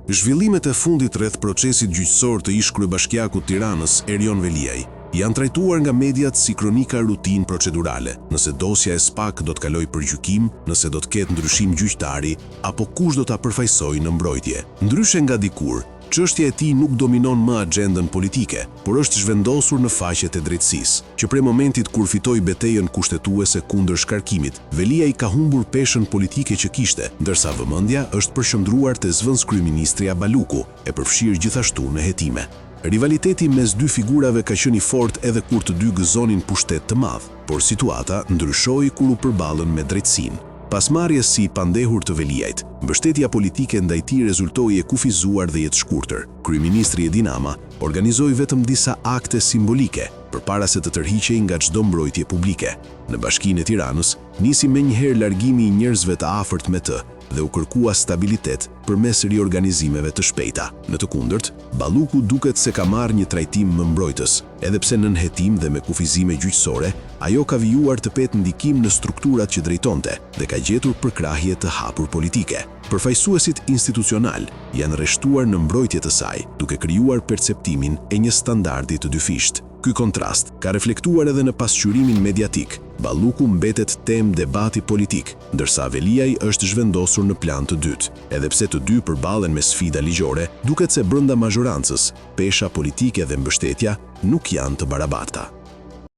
Zhvillimet e fundit rreth procesit gjyqësor të ish kryebashkiakut Tiranës, Erion Veliaj, janë trajtuar nga mediat si kronika rutin procedurale, nëse dosja e SPAK do të kaloj për gjykim, nëse do të ketë ndryshim gjyqtari, apo kush do ta përfaqësojë në mbrojtje. Ndryshe nga dikur, çështja e tij nuk dominon më agjendën politike, por është zhvendosur në faqet e drejtësisë, që prej momentit kur fitoi betejën kushtetuese kundër shkarkimit, Veliaj ka humbur peshën politike që kishte, ndërsa vëmendja është përqendruar te zvendës kryeministri Baluku, e përfshirë gjithashtu në hetime. Rivaliteti mes dy figurave ka qenë i fortë edhe kur të dy gëzonin pushtet të madh, por situata ndryshoi kur u përballën me drejtësinë. Pas marrjes si pandehur të Veliajt, mbështetja politike ndaj tij rezultoi e kufizuar dhe jetë shkurtër. Kryeministri Edi Rama organizoi vetëm disa akte simbolike përpara se të tërhiqej nga çdo mbrojtje publike. Në Bashkinë e Tiranës nisi menjëherë largimi i njerëzve të afërt me të dhe u kërkua stabilitet përmes riorganizimeve të shpejta. Në të kundërt, Balluku duket se ka marrë një trajtim më mbrojtës, edhe pse nën hetim dhe me kufizime gjyqësore, ajo ka vijuar të petë ndikim në strukturat që drejtonte dhe ka gjetur përkrahje të hapur politike. Përfaqësuesit institucional janë rreshtuar në mbrojtje të saj, duke krijuar perceptimin e një standardi të dyfisht. Ky kontrast ka reflektuar edhe në pasqyrimin mediatik. Balluku mbetet temë debati politik, ndërsa Veliaj është zhvendosur në plan të dytë. Edhe pse të dy përballen me sfida ligjore, duket se brenda mazhorancës, pesha politike dhe mbështetja nuk janë të barabarta.